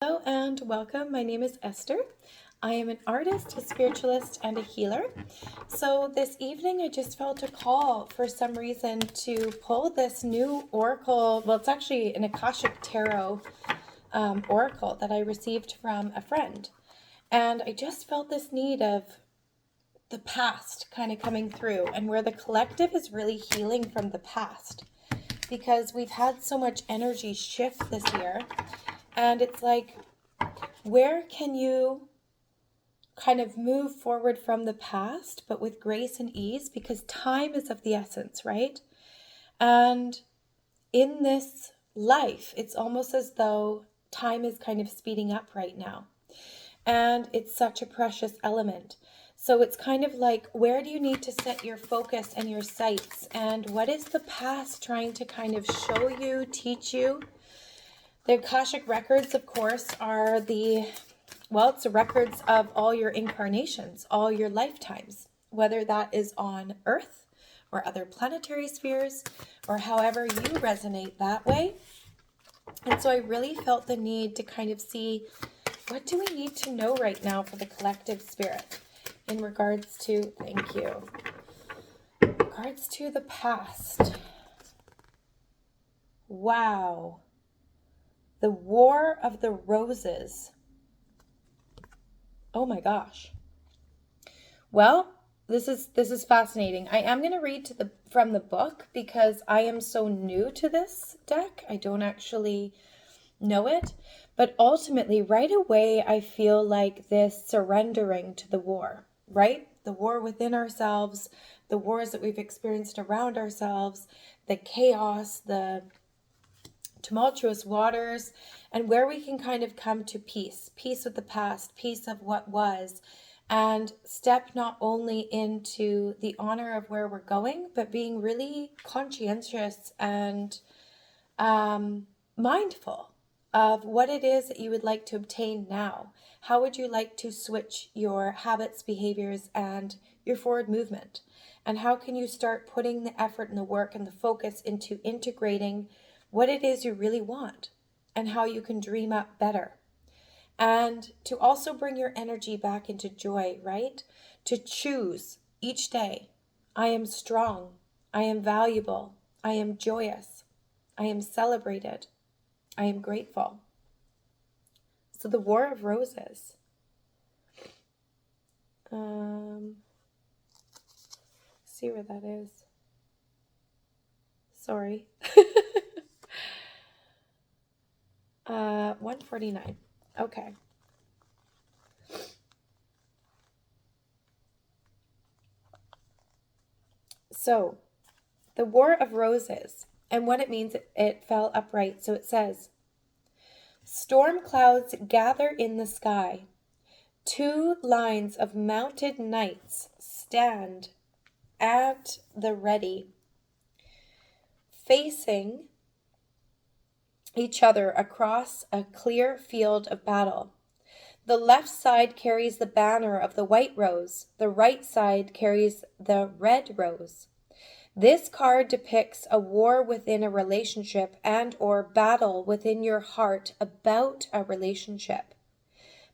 Hello and welcome. My name is Esther. I am an artist, a spiritualist, and a healer. So this evening I just felt a call for some reason to pull this new oracle. Well, it's actually an Akashic Tarot oracle that I received from a friend. And I just felt this need of the past kind of coming through and where the collective is really healing from the past. Because we've had so much energy shift this year. And it's like, where can you kind of move forward from the past, but with grace and ease? Because time is of the essence, right? And in this life, it's almost as though time is kind of speeding up right now. And it's such a precious element. So it's kind of like, where do you need to set your focus and your sights? And what is the past trying to kind of show you, teach you? The Akashic records, of course, are it's the records of all your incarnations, all your lifetimes, whether that is on Earth or other planetary spheres, or however you resonate that way. And so I really felt the need to kind of see, what do we need to know right now for the collective spirit in regards to, thank you, in regards to the past. Wow. The War of the Roses. Oh my gosh. Well, this is fascinating. I am going to read from the book because I am so new to this deck. I don't actually know it, but ultimately right away I feel like this surrendering to the war, right? The war within ourselves, the wars that we've experienced around ourselves, the chaos, the tumultuous waters, and where we can kind of come to peace with the past, peace of what was, and step not only into the honor of where we're going, but being really conscientious and mindful of what it is that you would like to obtain now. How would you like to switch your habits, behaviors, and your forward movement? And how can you start putting the effort and the work and the focus into integrating what it is you really want and how you can dream up better? And to also bring your energy back into joy, right? To choose each day, I am strong, I am valuable, I am joyous, I am celebrated, I am grateful. So the War of Roses. See where that is. Sorry. 149. Okay. So, the War of Roses, and what it means, it fell upright. So it says, storm clouds gather in the sky. 2 lines of mounted knights stand at the ready, facing each other across a clear field of battle. The left side carries the banner of the white rose. The right side carries the red rose. This card depicts a war within a relationship and or battle within your heart about a relationship.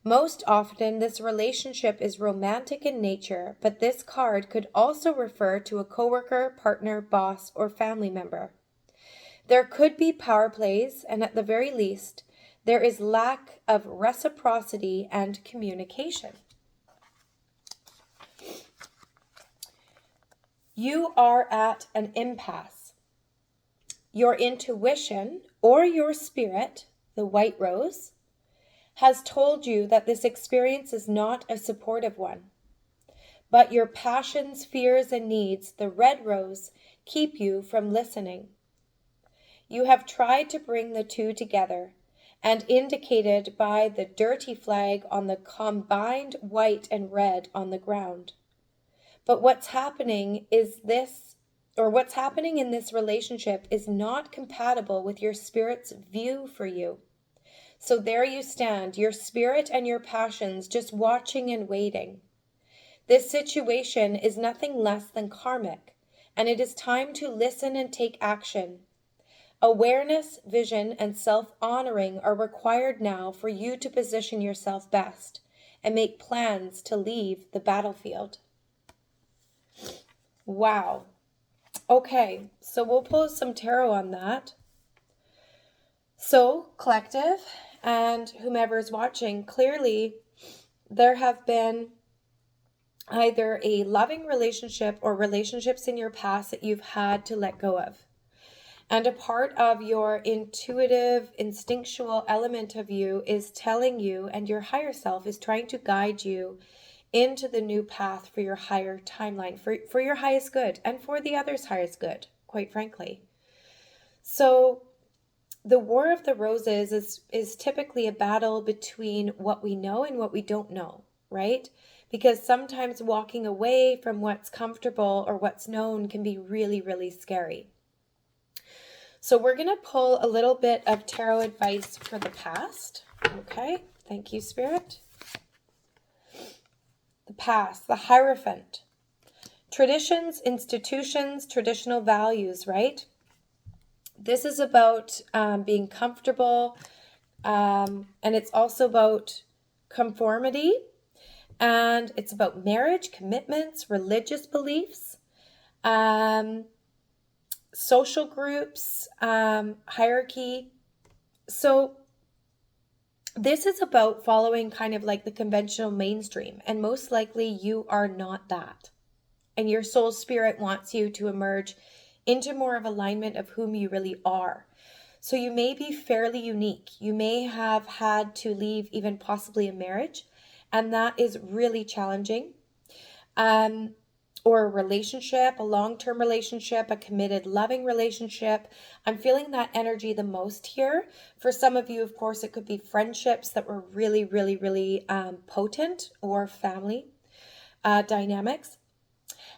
Most often, this relationship is romantic in nature, but this card could also refer to a coworker, partner, boss, or family member. There could be power plays, and at the very least, there is lack of reciprocity and communication. You are at an impasse. Your intuition or your spirit, the white rose, has told you that this experience is not a supportive one. But your passions, fears, and needs, the red rose, keep you from listening. You have tried to bring the two together, and indicated by the dirty flag on the combined white and red on the ground. But what's happening in this relationship is not compatible with your spirit's view for you. So there you stand, your spirit and your passions just watching and waiting. This situation is nothing less than karmic, and it is time to listen and take action. Awareness, vision, and self-honoring are required now for you to position yourself best and make plans to leave the battlefield. Wow. Okay, so we'll pull some tarot on that. So, collective and whomever's watching, clearly there have been either a loving relationship or relationships in your past that you've had to let go of. And a part of your intuitive, instinctual element of you is telling you, and your higher self is trying to guide you into the new path for your higher timeline, for your highest good, and for the other's highest good, quite frankly. So the War of the Roses is typically a battle between what we know and what we don't know, right? Because sometimes walking away from what's comfortable or what's known can be really, really scary. So we're going to pull a little bit of tarot advice for the past. Okay, thank you, Spirit. The past, the Hierophant. Traditions, institutions, traditional values, right? This is about being comfortable, and it's also about conformity, and it's about marriage, commitments, religious beliefs, social groups, hierarchy. So this is about following kind of like the conventional mainstream, and most likely you are not that. And your soul spirit wants you to emerge into more of alignment of whom you really are. So you may be fairly unique. You may have had to leave even possibly a marriage, and that is really challenging. Or a relationship, a long-term relationship, a committed, loving relationship. I'm feeling that energy the most here. For some of you, of course, it could be friendships that were really, really, really potent, or family dynamics.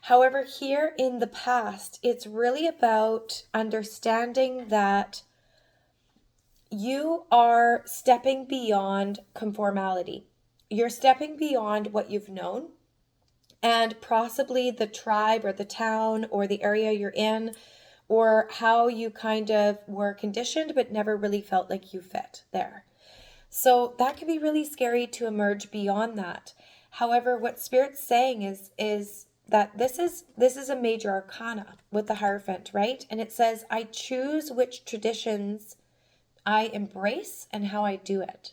However, here in the past, it's really about understanding that you are stepping beyond conformality. You're stepping beyond what you've known and possibly the tribe or the town or the area you're in, or how you kind of were conditioned but never really felt like you fit there. So that can be really scary to emerge beyond that. However, what Spirit's saying is that this is a major arcana with the Hierophant, right? And it says, I choose which traditions I embrace and how I do it.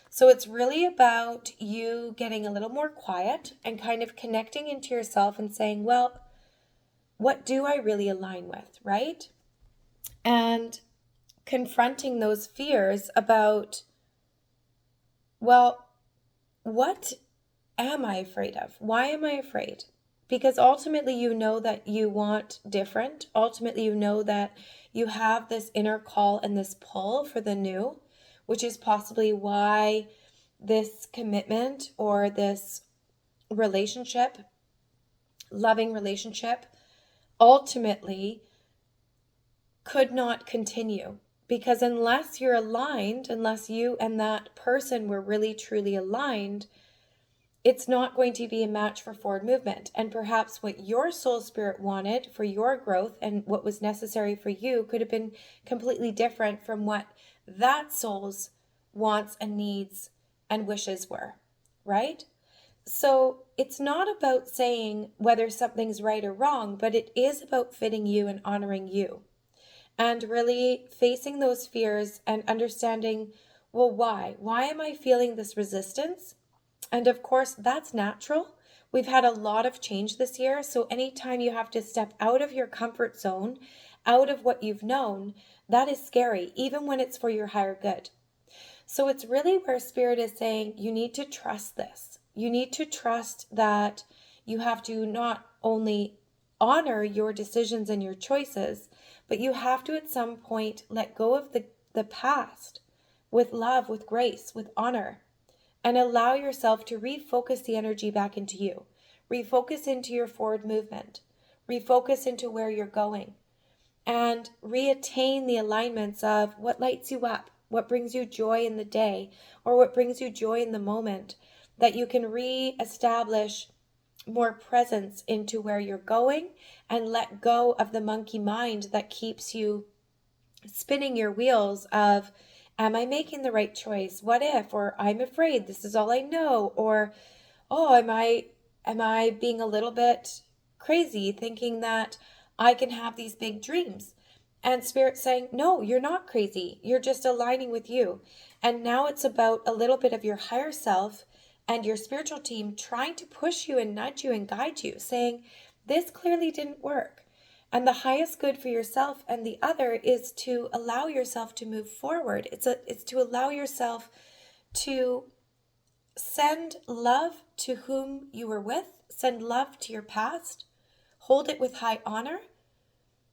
So it's really about you getting a little more quiet and kind of connecting into yourself and saying, well, what do I really align with, right? And confronting those fears about, well, what am I afraid of? Why am I afraid? Because ultimately you know that you want different. Ultimately you know that you have this inner call and this pull for the new, which is possibly why this commitment or this relationship, loving relationship, ultimately could not continue. Because unless you're aligned, unless you and that person were really truly aligned, it's not going to be a match for forward movement. And perhaps what your soul spirit wanted for your growth and what was necessary for you could have been completely different from what that soul's wants and needs and wishes were, right? So it's not about saying whether something's right or wrong, but it is about fitting you and honoring you. And really facing those fears and understanding, well, why? Why am I feeling this resistance? And of course, that's natural. We've had a lot of change this year. So anytime you have to step out of your comfort zone, out of what you've known, that is scary, even when it's for your higher good. So it's really where Spirit is saying you need to trust this. You need to trust that you have to not only honor your decisions and your choices, but you have to at some point let go of the past with love, with grace, with honor, and allow yourself to refocus the energy back into you. Refocus into your forward movement. Refocus into where you're going. And reattain the alignments of what lights you up, what brings you joy in the day, or what brings you joy in the moment, that you can re-establish more presence into where you're going and let go of the monkey mind that keeps you spinning your wheels of, am I making the right choice? What if? Or I'm afraid, this is all I know. Or, oh, am I being a little bit crazy thinking that I can have these big dreams? And Spirit saying, no, you're not crazy. You're just aligning with you. And now it's about a little bit of your higher self and your spiritual team trying to push you and nudge you and guide you, saying, this clearly didn't work. And the highest good for yourself and the other is to allow yourself to move forward. It's to allow yourself to send love to whom you were with, send love to your past, hold it with high honor,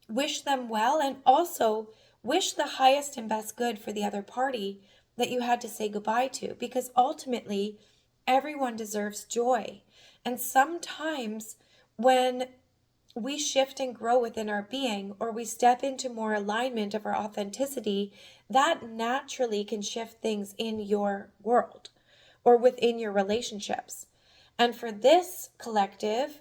wish them well, and also wish the highest and best good for the other party that you had to say goodbye to, because ultimately everyone deserves joy. And sometimes when we shift and grow within our being, or we step into more alignment of our authenticity, that naturally can shift things in your world or within your relationships. And for this collective,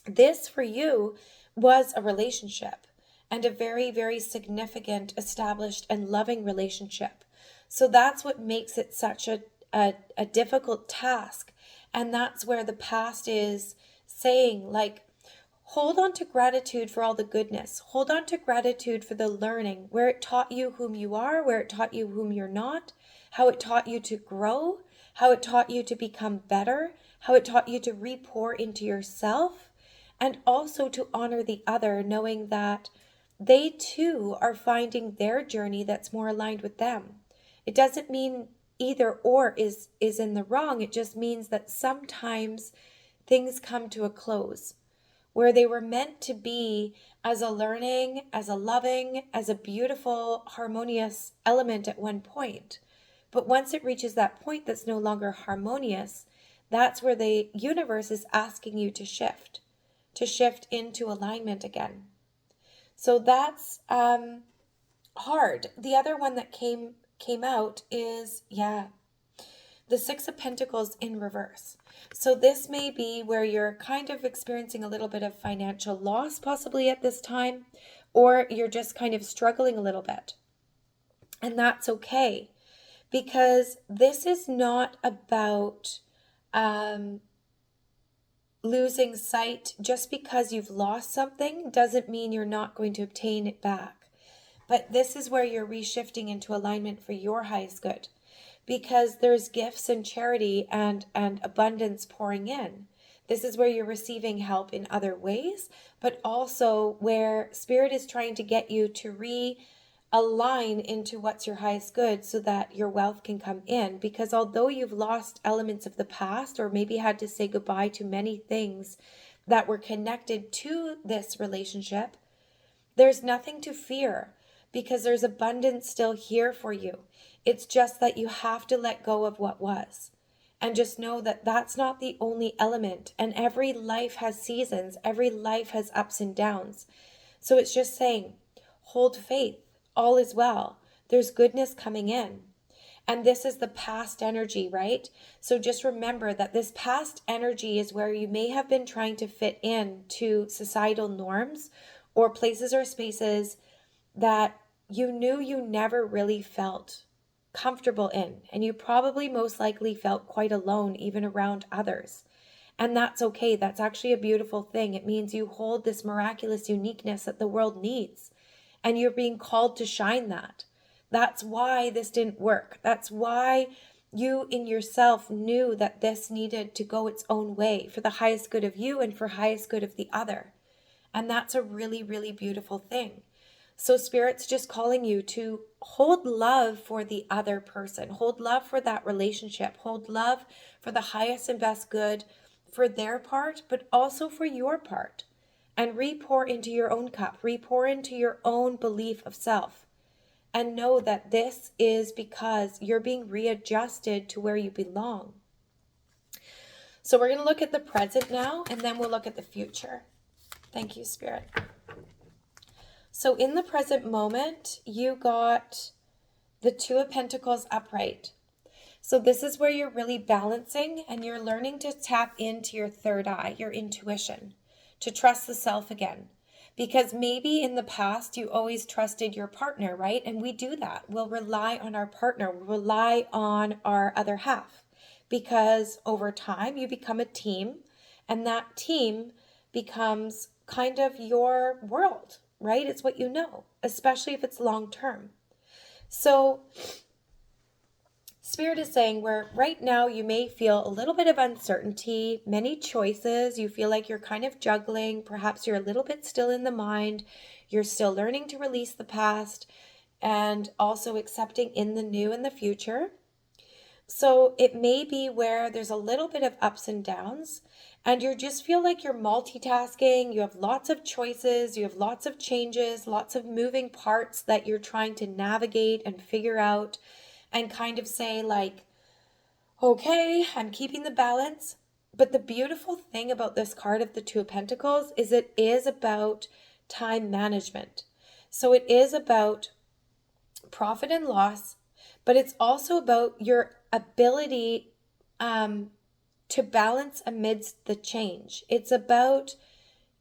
this for you was a relationship, and a very, very significant, established, and loving relationship. So that's what makes it such a difficult task. And that's where the past is saying, like, hold on to gratitude for all the goodness. Hold on to gratitude for the learning, where it taught you whom you are, where it taught you whom you're not, how it taught you to grow, how it taught you to become better, how it taught you to re-pour into yourself, and also to honor the other, knowing that they too are finding their journey that's more aligned with them. It doesn't mean either or is in the wrong. It just means that sometimes things come to a close where they were meant to be as a learning, as a loving, as a beautiful, harmonious element at one point. But once it reaches that point that's no longer harmonious, that's where the universe is asking you to shift into alignment again. So that's hard. The other one that came out is, the Six of Pentacles in reverse. So this may be where you're kind of experiencing a little bit of financial loss possibly at this time, or you're just kind of struggling a little bit. And that's okay, because this is not about losing sight. Just because you've lost something doesn't mean you're not going to obtain it back. But this is where you're reshifting into alignment for your highest good, because there's gifts and charity and abundance pouring in. This is where you're receiving help in other ways, but also where Spirit is trying to get you to realign into what's your highest good so that your wealth can come in. Because although you've lost elements of the past, or maybe had to say goodbye to many things that were connected to this relationship, there's nothing to fear, because there's abundance still here for you. It's just that you have to let go of what was. And just know that that's not the only element. And every life has seasons. Every life has ups and downs. So it's just saying, hold faith. All is well. There's goodness coming in. And this is the past energy, right? So just remember that this past energy is where you may have been trying to fit in to societal norms, or places or spaces that you knew you never really felt comfortable in. And you probably most likely felt quite alone, even around others. And that's okay. That's actually a beautiful thing. It means you hold this miraculous uniqueness that the world needs, and you're being called to shine that. That's why this didn't work. That's why you in yourself knew that this needed to go its own way for the highest good of you and for highest good of the other. And that's a really, really beautiful thing. So Spirit's just calling you to hold love for the other person, hold love for that relationship, hold love for the highest and best good for their part, but also for your part. And re-pour into your own cup, re-pour into your own belief of self. And know that this is because you're being readjusted to where you belong. So we're going to look at the present now, and then we'll look at the future. Thank you, Spirit. So in the present moment, you got the Two of Pentacles upright. So this is where you're really balancing, and you're learning to tap into your third eye, your intuition, to trust the self again. Because maybe in the past you always trusted your partner, right? And we do that. We'll rely on our partner, we'll rely on our other half. Because over time you become a team, and that team becomes kind of your world, right? It's what you know, especially if it's long term. So Spirit is saying where right now you may feel a little bit of uncertainty, many choices, you feel like you're kind of juggling, perhaps you're a little bit still in the mind, you're still learning to release the past and also accepting in the new and the future. So it may be where there's a little bit of ups and downs, and you just feel like you're multitasking, you have lots of choices, you have lots of changes, lots of moving parts that you're trying to navigate and figure out and kind of say like, okay, I'm keeping the balance. But the beautiful thing about this card of the Two of Pentacles is it is about time management. So it is about profit and loss, but it's also about your ability to balance amidst the change. It's about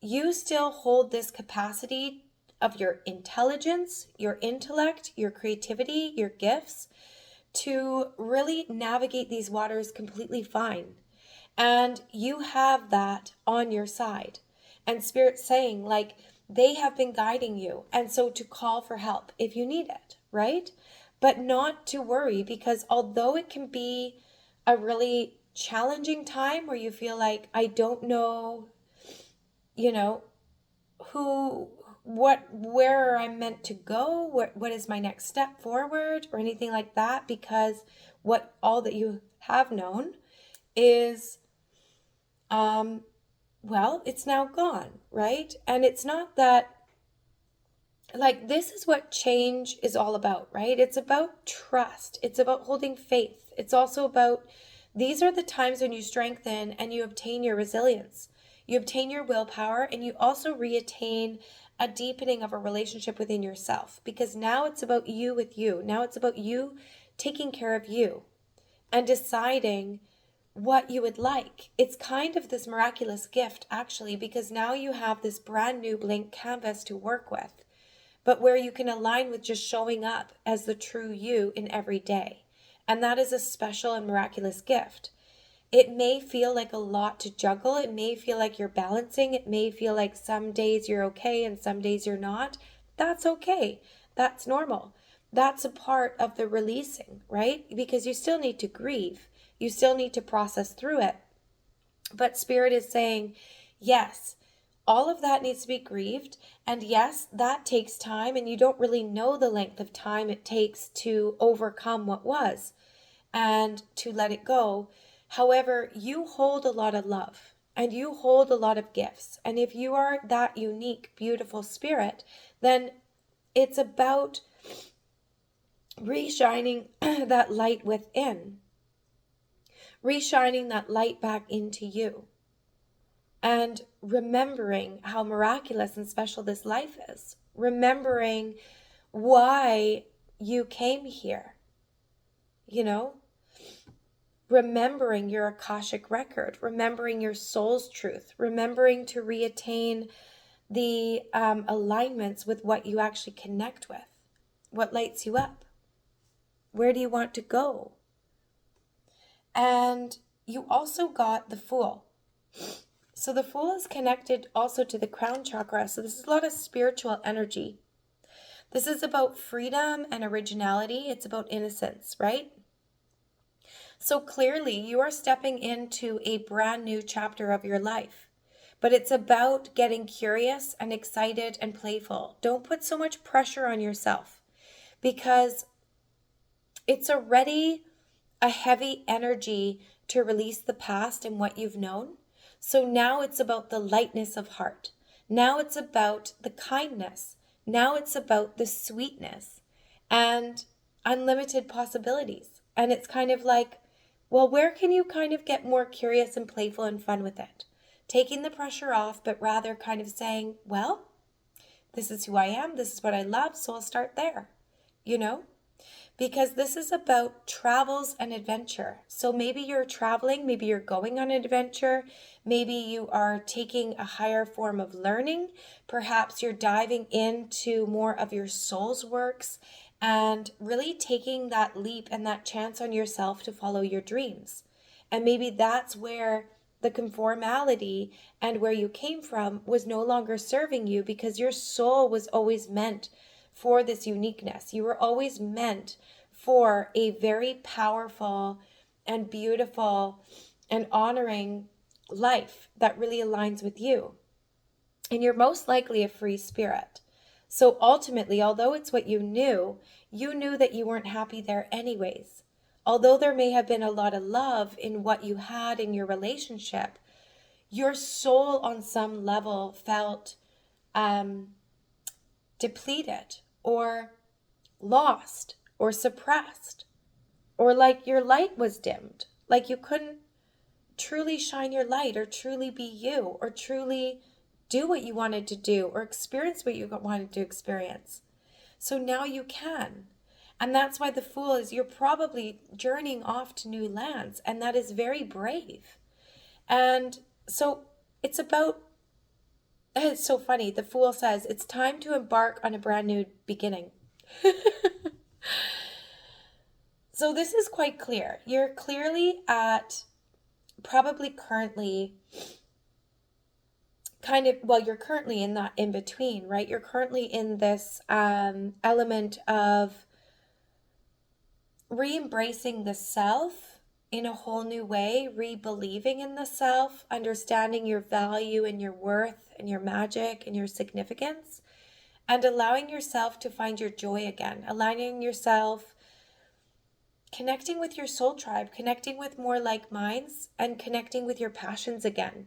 you still hold this capacity of your intelligence, your intellect, your creativity, your gifts to really navigate these waters completely fine. And you have that on your side. And Spirit's saying, like, they have been guiding you. And so to call for help if you need it, right? But not to worry, because although it can be a really challenging time where you feel like, I don't know, who, where I'm meant to go, what is my next step forward, or anything like that, because what all that you have known is, well, it's now gone, right? And it's not that, like, this is what change is all about, right? It's about trust. It's about holding faith. It's also about, these are the times when you strengthen and you obtain your resilience. You obtain your willpower, and you also reattain a deepening of a relationship within yourself, because now it's about you with you. Now it's about you taking care of you and deciding what you would like. It's kind of this miraculous gift, actually, because now you have this brand new blank canvas to work with, but where you can align with just showing up as the true you in every day. And that is a special and miraculous gift. It may feel like a lot to juggle. It may feel like you're balancing. It may feel like some days you're okay and some days you're not. That's okay. That's normal. That's a part of the releasing, right? Because you still need to grieve. You still need to process through it. But Spirit is saying, yes, all of that needs to be grieved. And yes, that takes time. And you don't really know the length of time it takes to overcome what was and to let it go. However, you hold a lot of love and you hold a lot of gifts. And if you are that unique, beautiful spirit, then it's about reshining that light within, reshining that light back into you, and remembering how miraculous and special this life is, remembering why you came here, remembering your Akashic record, remembering your soul's truth, remembering to reattain the alignments with what you actually connect with, what lights you up, where do you want to go? And you also got the Fool. So the Fool is connected also to the crown chakra. So this is a lot of spiritual energy. This is about freedom and originality. It's about innocence, right? So clearly you are stepping into a brand new chapter of your life, but it's about getting curious and excited and playful. Don't put so much pressure on yourself, because it's already a heavy energy to release the past and what you've known. So now it's about the lightness of heart. Now it's about the kindness. Now it's about the sweetness and unlimited possibilities. And it's kind of like, well, where can you kind of get more curious and playful and fun with it? Taking the pressure off, but rather kind of saying, well, this is who I am. This is what I love. So I'll start there, because this is about travels and adventure. So maybe you're traveling, maybe you're going on an adventure, maybe you are taking a higher form of learning, perhaps you're diving into more of your soul's works and really taking that leap and that chance on yourself to follow your dreams. And maybe that's where the conformality and where you came from was no longer serving you, because your soul was always meant for this uniqueness. You were always meant for a very powerful and beautiful and honoring life that really aligns with you. And you're most likely a free spirit. So ultimately, although it's what you knew that you weren't happy there anyways. Although there may have been a lot of love in what you had in your relationship, your soul on some level felt depleted or lost or suppressed, or like your light was dimmed, like you couldn't truly shine your light or truly be you or truly do what you wanted to do or experience what you wanted to experience. So now you can. And that's why the Fool is, you're probably journeying off to new lands, and that is very brave. And so it's so funny. The Fool says it's time to embark on a brand new beginning. So this is quite clear. You're clearly at probably currently you're currently in that in between, right? You're currently in this element of re-embracing the self in a whole new way, re-believing in the self, understanding your value and your worth and your magic and your significance, and allowing yourself to find your joy again, allowing yourself connecting with your soul tribe, connecting with more like minds, and connecting with your passions again.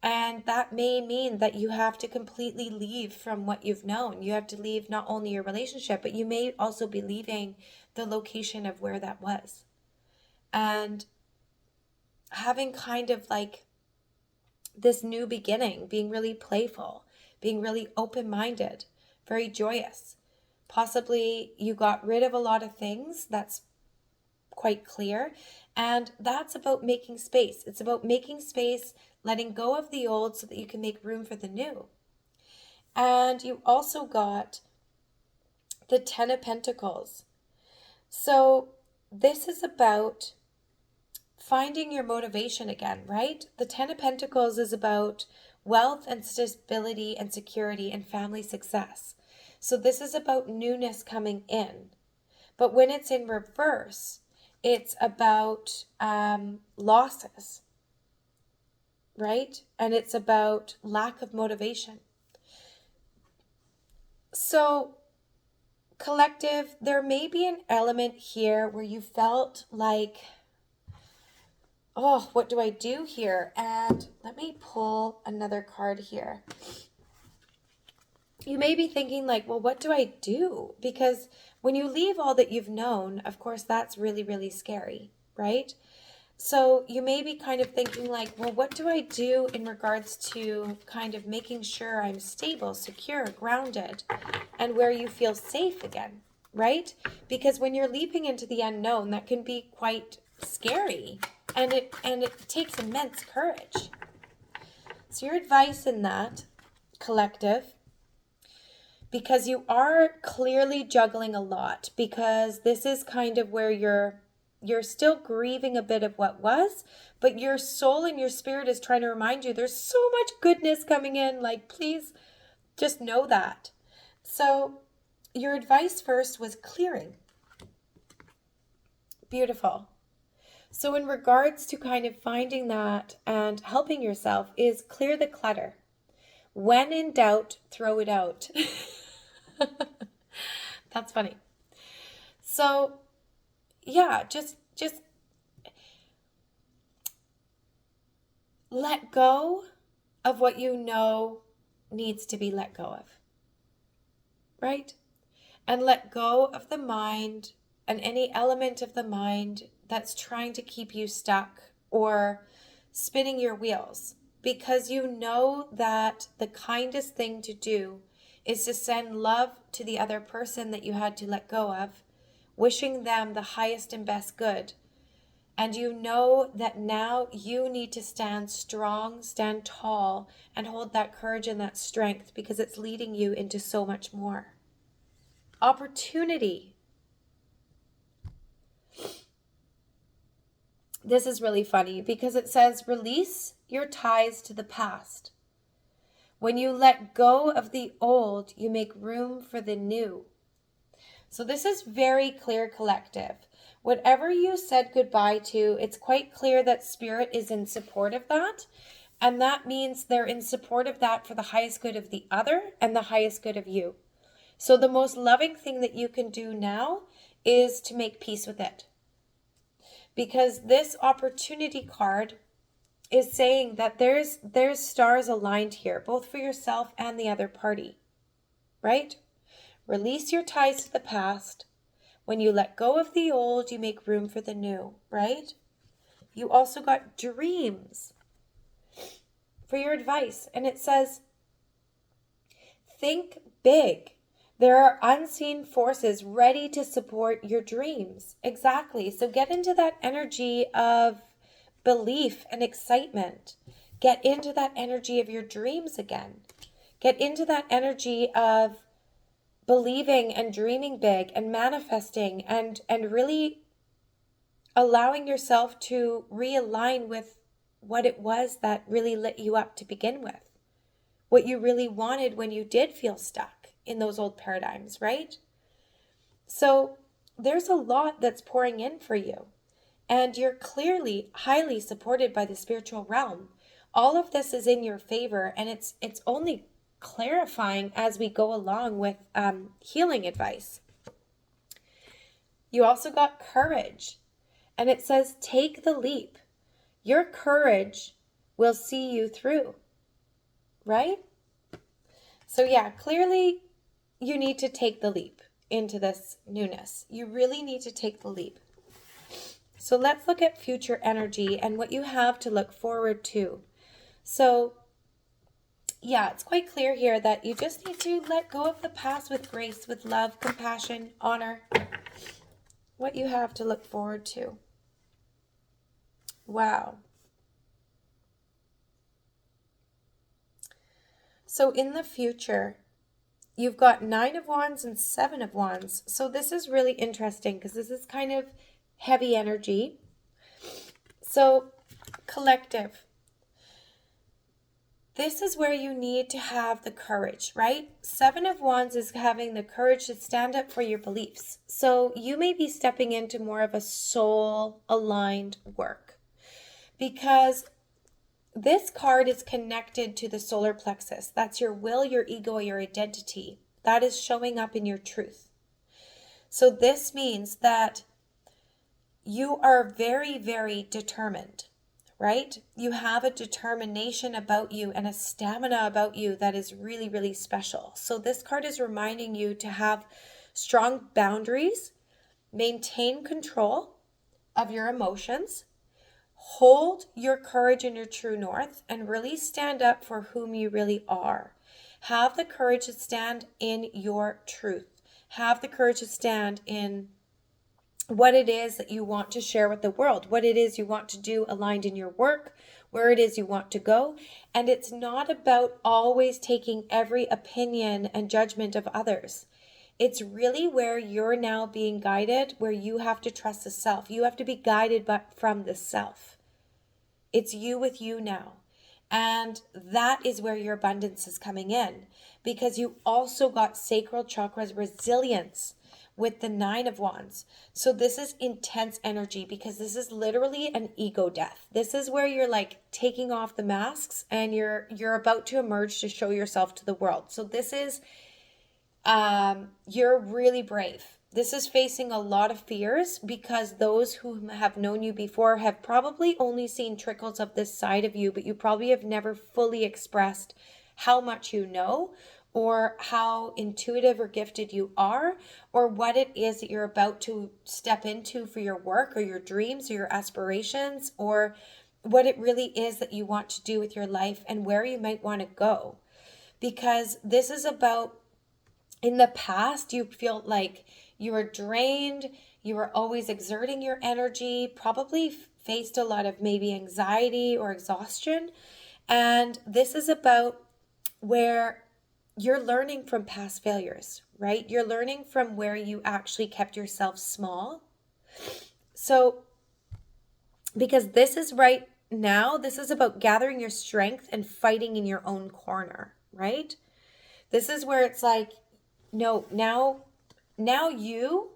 And that may mean that you have to completely leave from what you've known. You have to leave not only your relationship, but you may also be leaving the location of where that was. And having kind of like this new beginning, being really playful, being really open-minded, very joyous. Possibly you got rid of a lot of things. That's quite clear. And that's about making space. It's about making space, letting go of the old so that you can make room for the new. And you also got the Ten of Pentacles. So this is about finding your motivation again, right? The Ten of Pentacles is about wealth and stability and security and family success. So this is about newness coming in. But when it's in reverse, it's about losses, right? And it's about lack of motivation. So collective, there may be an element here where you felt like, oh, what do I do here? And let me pull another card here. You may be thinking like, well, what do I do? Because when you leave all that you've known, of course, that's really, really scary, right? So you may be kind of thinking like, well, what do I do in regards to kind of making sure I'm stable, secure, grounded, and where you feel safe again, right? Because when you're leaping into the unknown, that can be quite scary, and it takes immense courage. So your advice in that, collective, because you are clearly juggling a lot, because this is kind of where you're still grieving a bit of what was, but your soul and your spirit is trying to remind you there's so much goodness coming in. Like, please just know that. So your advice first was clearing. Beautiful. So in regards to kind of finding that and helping yourself is clear the clutter. When in doubt, throw it out. That's funny. So yeah, just let go of what you know needs to be let go of, right? And let go of the mind and any element of the mind that's trying to keep you stuck or spinning your wheels, because you know that the kindest thing to do is to send love to the other person that you had to let go of, wishing them the highest and best good. And you know that now you need to stand strong, stand tall, and hold that courage and that strength, because it's leading you into so much more. Opportunity. This is really funny because it says, release your ties to the past. When you let go of the old, you make room for the new. So this is very clear, collective. Whatever you said goodbye to, it's quite clear that Spirit is in support of that. And that means they're in support of that for the highest good of the other and the highest good of you. So the most loving thing that you can do now is to make peace with it. Because this opportunity card is saying that there's stars aligned here, both for yourself and the other party, right? Release your ties to the past. When you let go of the old, you make room for the new, right? You also got dreams for your advice. And it says, think big. There are unseen forces ready to support your dreams. Exactly. So get into that energy of belief and excitement. Get into that energy of your dreams again. Get into that energy of believing and dreaming big and manifesting and really allowing yourself to realign with what it was that really lit you up to begin with. What you really wanted when you did feel stuck in those old paradigms, right? So there's a lot that's pouring in for you. And you're clearly highly supported by the spiritual realm. All of this is in your favor, and it's only clarifying as we go along with healing advice. You also got courage, and it says, take the leap. Your courage will see you through, right? So yeah, clearly you need to take the leap into this newness. You really need to take the leap. So let's look at future energy and what you have to look forward to. So yeah, it's quite clear here that you just need to let go of the past with grace, with love, compassion, honor. What you have to look forward to. Wow. So in the future, you've got 9 of Wands and 7 of Wands. So this is really interesting because this is kind of heavy energy. So collective. This is where you need to have the courage, right? 7 of Wands is having the courage to stand up for your beliefs. So you may be stepping into more of a soul-aligned work because this card is connected to the solar plexus. That's your will, your ego, your identity. That is showing up in your truth. So this means that you are very, very determined, right? You have a determination about you and a stamina about you that is really, really special. So this card is reminding you to have strong boundaries, maintain control of your emotions, hold your courage in your true north, and really stand up for whom you really are. Have the courage to stand in your truth. Have the courage to stand in what it is that you want to share with the world, what it is you want to do aligned in your work, where it is you want to go. And it's not about always taking every opinion and judgment of others. It's really where you're now being guided, where you have to trust the self. You have to be guided from the self. It's you with you now. And that is where your abundance is coming in, because you also got sacral chakras resilience with the 9 of Wands. So this is intense energy because this is literally an ego death. This is where you're like taking off the masks and you're about to emerge to show yourself to the world. So this is you're really brave. This is facing a lot of fears because those who have known you before have probably only seen trickles of this side of you, but you probably have never fully expressed how much you know, or how intuitive or gifted you are, or what it is that you're about to step into for your work or your dreams or your aspirations, or what it really is that you want to do with your life and where you might want to go. Because this is about, in the past, you feel like You were drained. You were always exerting your energy, probably faced a lot of maybe anxiety or exhaustion. And this is about where you're learning from past failures, right? You're learning from where you actually kept yourself small. So, because this is right now, this is about gathering your strength and fighting in your own corner, right? This is where it's like, no, now you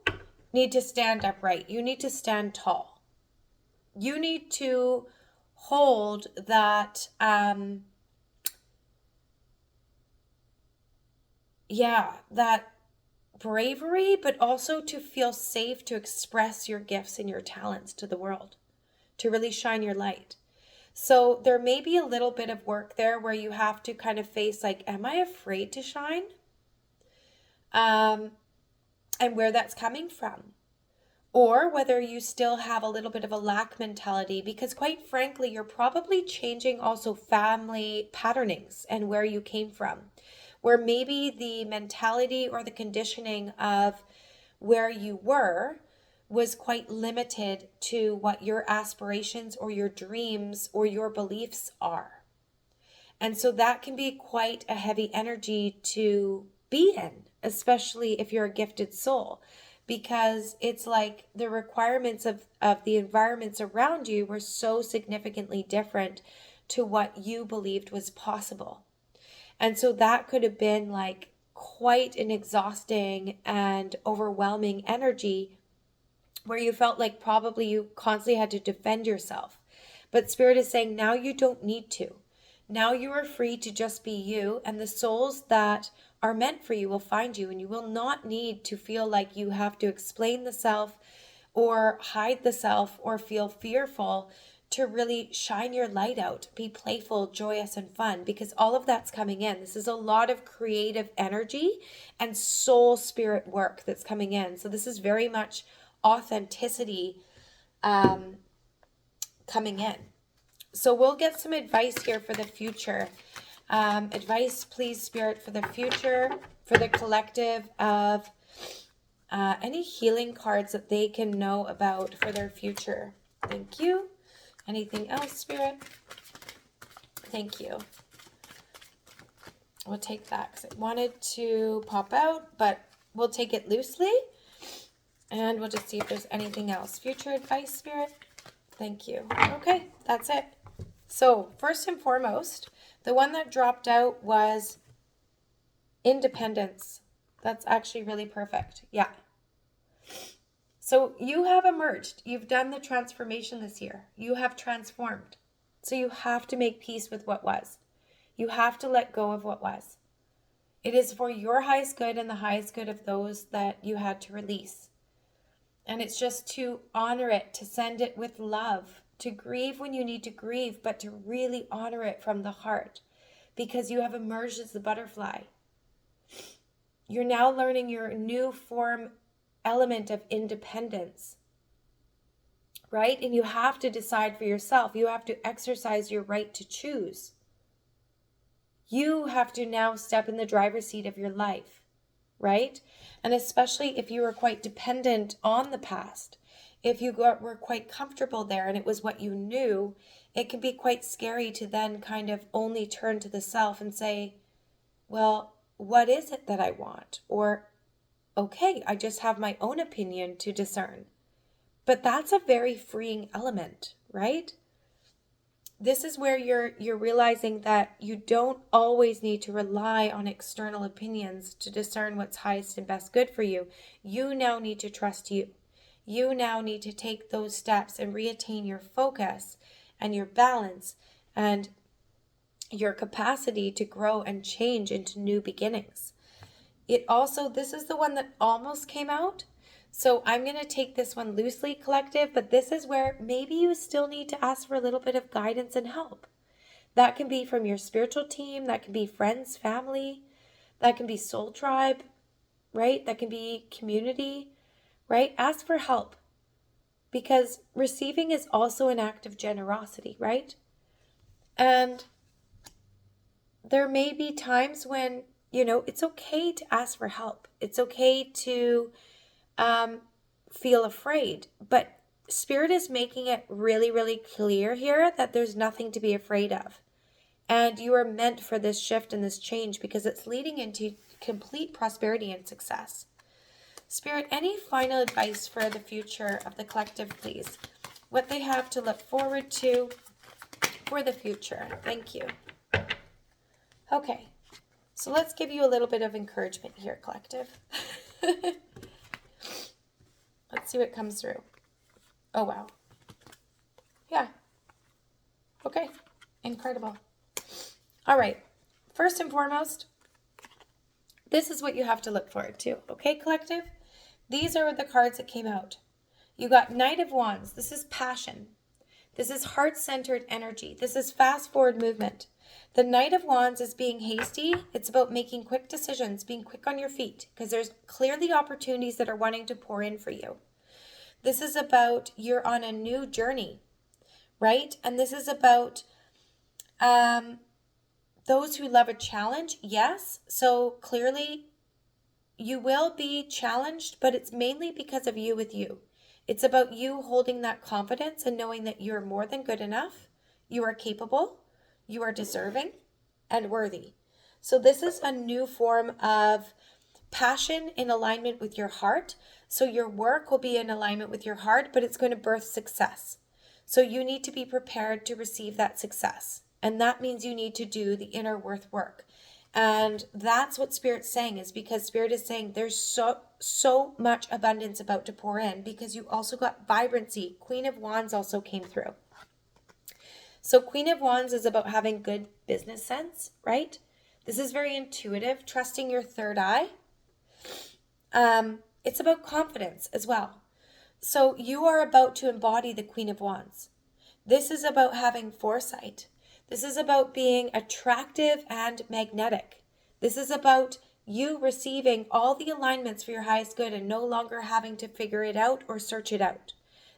need to stand upright. You need to stand tall. You need to hold that, that bravery, but also to feel safe to express your gifts and your talents to the world, to really shine your light. So there may be a little bit of work there where you have to kind of face like, am I afraid to shine? And where that's coming from. Or whether you still have a little bit of a lack mentality, because quite frankly, you're probably changing also family patternings and where you came from, where maybe the mentality or the conditioning of where you were was quite limited to what your aspirations or your dreams or your beliefs are. And so that can be quite a heavy energy to be in, especially if you're a gifted soul, because it's like the requirements of the environments around you were so significantly different to what you believed was possible. And so that could have been like quite an exhausting and overwhelming energy where you felt like probably you constantly had to defend yourself. But Spirit is saying now you don't need to. Now you are free to just be you, and the souls that are meant for you will find you, and you will not need to feel like you have to explain the self or hide the self or feel fearful to really shine your light out, be playful, joyous, and fun, because all of that's coming in. This is a lot of creative energy and soul spirit work that's coming in. So this is very much authenticity coming in. So we'll get some advice here for the future. Advice, please, Spirit, for the future, for the collective of any healing cards that they can know about for their future. Thank you. Anything else, Spirit? Thank you. We'll take that because it wanted to pop out, but we'll take it loosely. And we'll just see if there's anything else. Future advice, Spirit. Thank you. Okay, that's it. So first and foremost, the one that dropped out was independence. That's actually really perfect. Yeah. So you have emerged. You've done the transformation this year. You have transformed. So you have to make peace with what was. You have to let go of what was. It is for your highest good and the highest good of those that you had to release. And it's just to honor it, to send it with love, to grieve when you need to grieve, but to really honor it from the heart, because you have emerged as the butterfly. You're now learning your new form element of independence, right? And you have to decide for yourself. You have to exercise your right to choose. You have to now step in the driver's seat of your life, right? And especially if you were quite dependent on the past, if you were quite comfortable there and it was what you knew, it can be quite scary to then kind of only turn to the self and say, well, what is it that I want? Or, okay, I just have my own opinion to discern. But that's a very freeing element, right? This is where you're realizing that you don't always need to rely on external opinions to discern what's highest and best good for you. You now need to trust you. You now need to take those steps and reattain your focus and your balance and your capacity to grow and change into new beginnings. This is the one that almost came out. So I'm going to take this one loosely, collective, but this is where maybe you still need to ask for a little bit of guidance and help. That can be from your spiritual team. That can be friends, family. That can be soul tribe, right? That can be community, right? Ask for help, because receiving is also an act of generosity, right? And there may be times when, it's okay to ask for help. It's okay to feel afraid. But Spirit is making it really, really clear here that there's nothing to be afraid of. And you are meant for this shift and this change because it's leading into complete prosperity and success. Spirit, any final advice for the future of the collective, please? What they have to look forward to for the future. Thank you. Okay, so let's give you a little bit of encouragement here, collective. Let's see what comes through. Oh, wow. Yeah. Okay, incredible. All right, first and foremost, this is what you have to look forward to, okay, collective? These are the cards that came out. You got Knight of Wands. This is passion. This is heart-centered energy. This is fast-forward movement. The Knight of Wands is being hasty. It's about making quick decisions, being quick on your feet, because there's clearly opportunities that are wanting to pour in for you. This is about you're on a new journey, right? And this is about those who love a challenge, yes. So clearly you will be challenged, but it's mainly because of you with you. It's about you holding that confidence and knowing that you're more than good enough. You are capable, you are deserving and worthy. So this is a new form of passion in alignment with your heart. So your work will be in alignment with your heart, but it's going to birth success. So you need to be prepared to receive that success. And that means you need to do the inner work. And that's what Spirit's saying, is because Spirit is saying there's so much abundance about to pour in, because you also got vibrancy. Queen of Wands also came through. So Queen of Wands is about having good business sense, right? This is very intuitive, trusting your third eye. It's about confidence as well. So you are about to embody the Queen of Wands. This is about having foresight. This is about being attractive and magnetic. This is about you receiving all the alignments for your highest good and no longer having to figure it out or search it out.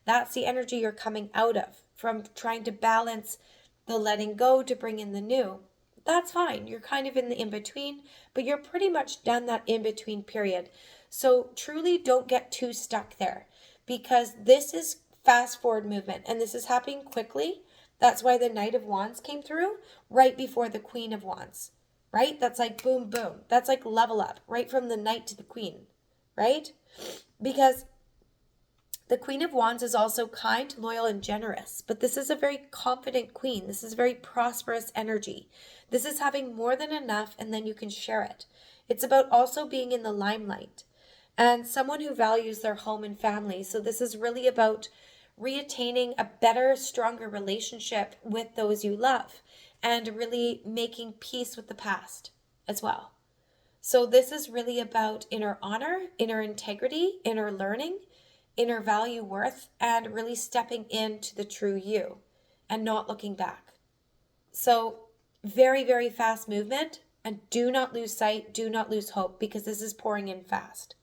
That's the energy you're coming out of, from trying to balance the letting go to bring in the new. That's fine. You're kind of in the in-between, but you're pretty much done that in-between period. So truly don't get too stuck there, because this is fast forward movement and this is happening quickly. That's why the Knight of Wands came through right before the Queen of Wands, right? That's like boom, boom. That's like level up, right from the Knight to the Queen, right? Because the Queen of Wands is also kind, loyal, and generous, but this is a very confident queen. This is very prosperous energy. This is having more than enough, and then you can share it. It's about also being in the limelight and someone who values their home and family. So this is really about reattaining a better, stronger relationship with those you love and really making peace with the past as well. So this is really about inner honor, inner integrity, inner learning, inner value, worth, and really stepping into the true you and not looking back. So very, very fast movement, and do not lose sight, do not lose hope, because this is pouring in fast.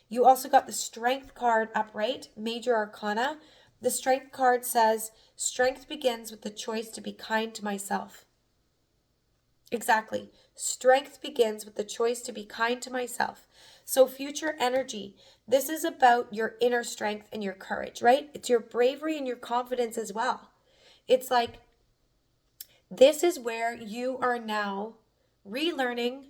You also got the Strength card upright, Major Arcana. The Strength card says, strength begins with the choice to be kind to myself. Exactly. Strength begins with the choice to be kind to myself. So future energy, this is about your inner strength and your courage, right? It's your bravery and your confidence as well. It's like, this is where you are now relearning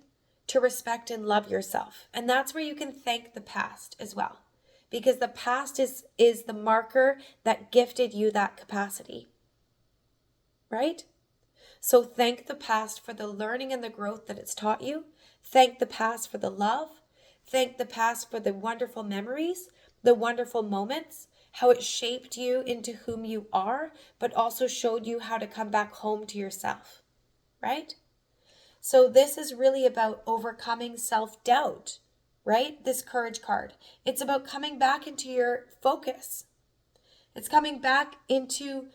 to respect and love yourself. And that's where you can thank the past as well, because the past is the marker that gifted you that capacity, right? So thank the past for the learning and the growth that it's taught you. Thank the past for the love. Thank the past for the wonderful memories, the wonderful moments, how it shaped you into whom you are, but also showed you how to come back home to yourself, right? So this is really about overcoming self-doubt, right? This Courage card. It's about coming back into your focus. It's coming back into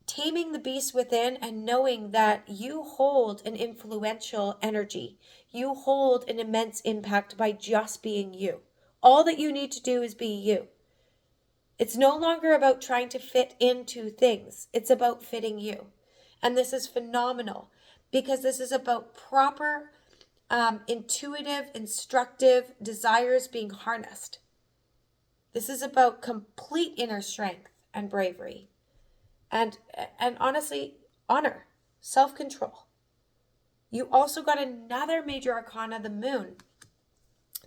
taming the beast within and knowing that you hold an influential energy. You hold an immense impact by just being you. All that you need to do is be you. It's no longer about trying to fit into things. It's about fitting you. And this is phenomenal, because this is about proper, intuitive, instructive desires being harnessed. This is about complete inner strength and bravery. And honestly, honor, self-control. You also got another major arcana, the moon.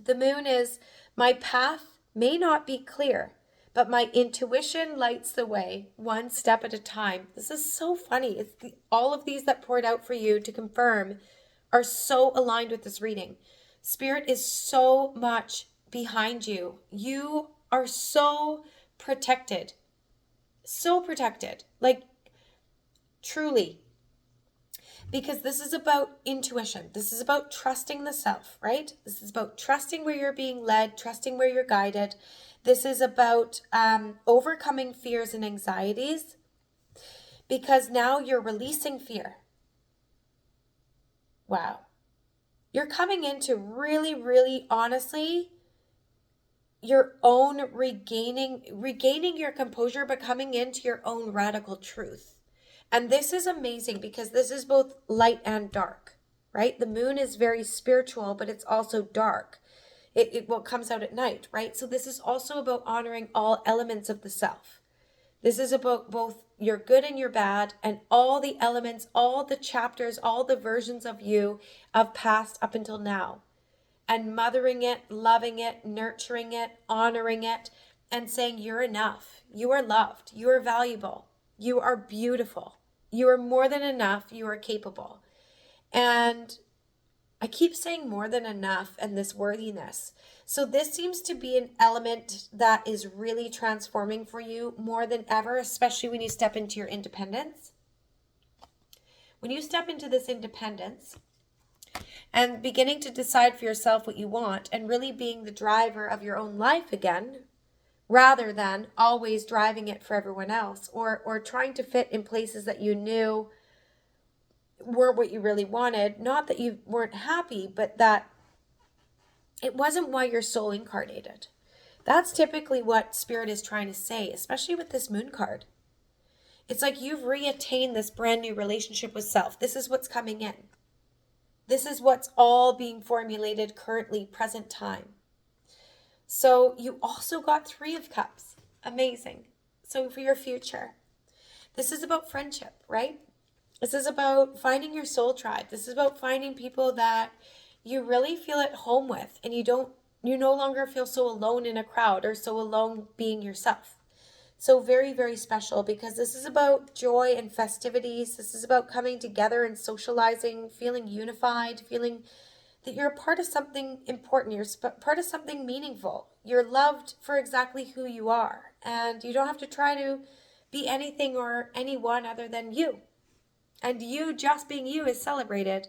The moon is, my path may not be clear, but my intuition lights the way one step at a time. This is so funny. All of these that poured out for you to confirm are so aligned with this reading. Spirit is so much behind you. You are so protected. So protected. Like, truly. Because this is about intuition. This is about trusting the self, right? This is about trusting where you're being led, trusting where you're guided. This is about overcoming fears and anxieties, because now you're releasing fear. Wow. You're coming into really, really honestly your own regaining your composure, but coming into your own radical truth. And this is amazing because this is both light and dark, right? The moon is very spiritual, but it's also dark. It what comes out at night, right? So this is also about honoring all elements of the self. This is about both your good and your bad, and all the elements, all the chapters, all the versions of you of past up until now. And mothering it, loving it, nurturing it, honoring it, and saying you're enough. You are loved. You are valuable. You are beautiful. You are more than enough. You are capable. And I keep saying more than enough and this worthiness. So this seems to be an element that is really transforming for you more than ever, especially when you step into your independence. When you step into this independence and beginning to decide for yourself what you want and really being the driver of your own life again, rather than always driving it for everyone else, or trying to fit in places that you knew weren't what you really wanted. Not that you weren't happy, but that it wasn't why your soul incarnated. That's typically what Spirit is trying to say, especially with this moon card. It's like you've reattained this brand new relationship with self. This is what's coming in. This is what's all being formulated currently, present time. So you also got 3 of Cups. Amazing. So for your future, this is about friendship, right? This is about finding your soul tribe. This is about finding people that you really feel at home with, and you no longer feel so alone in a crowd or so alone being yourself. So very, very special, because this is about joy and festivities. This is about coming together and socializing, feeling unified, feeling that you're a part of something important. You're part of something meaningful. You're loved for exactly who you are. And you don't have to try to be anything or anyone other than you. And you just being you is celebrated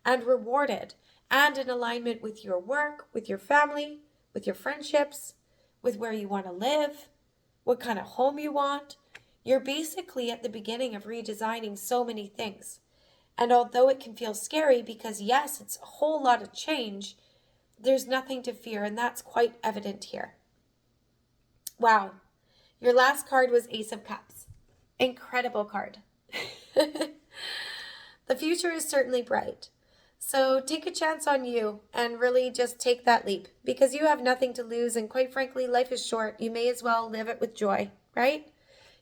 and rewarded, and in alignment with your work, with your family, with your friendships, with where you want to live, what kind of home you want. You're basically at the beginning of redesigning so many things. And although it can feel scary, because yes, it's a whole lot of change, there's nothing to fear, and that's quite evident here. Wow. Your last card was Ace of Cups. Incredible card. The future is certainly bright. So take a chance on you and really just take that leap, because you have nothing to lose. And quite frankly, life is short. You may as well live it with joy, right?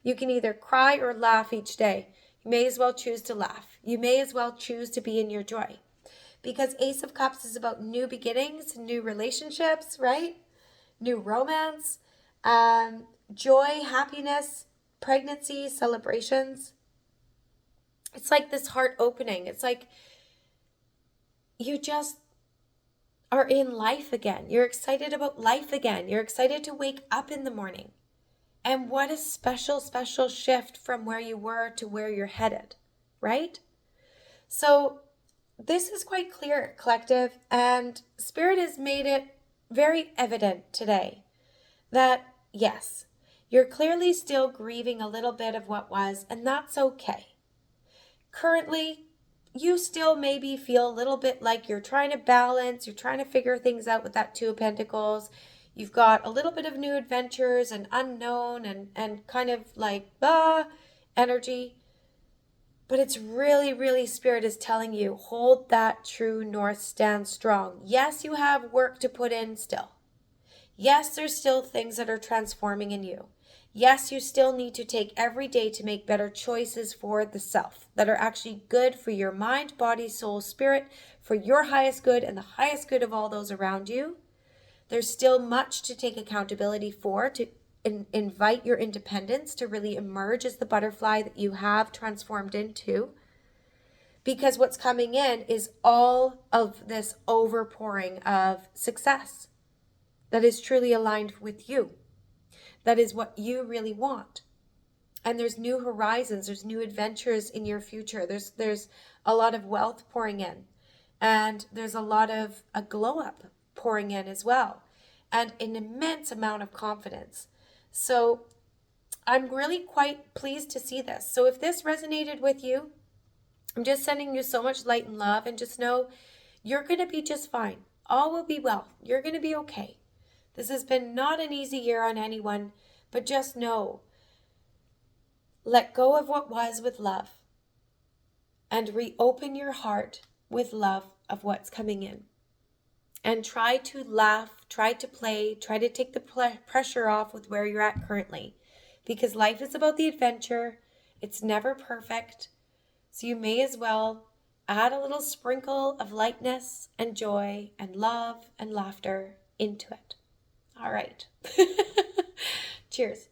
You can either cry or laugh each day. You may as well choose to laugh. You may as well choose to be in your joy, because Ace of Cups is about new beginnings, new relationships, right? New romance, joy, happiness, pregnancy, celebrations. It's like this heart opening. It's like you just are in life again. You're excited about life again. You're excited to wake up in the morning. And what a special, special shift from where you were to where you're headed, right? So this is quite clear, collective, and Spirit has made it very evident today that yes, you're clearly still grieving a little bit of what was, and that's okay. Currently, you still maybe feel a little bit like you're trying to balance, you're trying to figure things out with that 2 of Pentacles. You've got a little bit of new adventures and unknown and kind of like energy. But it's really, really Spirit is telling you, hold that true north, stand strong. Yes, you have work to put in still. Yes, there's still things that are transforming in you. Yes, you still need to take every day to make better choices for the self that are actually good for your mind, body, soul, spirit, for your highest good and the highest good of all those around you. There's still much to take accountability for, to invite your independence to really emerge as the butterfly that you have transformed into. Because what's coming in is all of this overpouring of success that is truly aligned with you. That is what you really want. And there's new horizons, there's new adventures in your future. There's a lot of wealth pouring in. And there's a lot of a glow up pouring in as well. And an immense amount of confidence. So I'm really quite pleased to see this. So if this resonated with you, I'm just sending you so much light and love, and just know you're going to be just fine. All will be well. You're going to be okay. This has been not an easy year on anyone, but just know, let go of what was with love and reopen your heart with love of what's coming in. And try to laugh, try to play, try to take the pressure off with where you're at currently. Because life is about the adventure. It's never perfect. So you may as well add a little sprinkle of lightness and joy and love and laughter into it. All right. Cheers.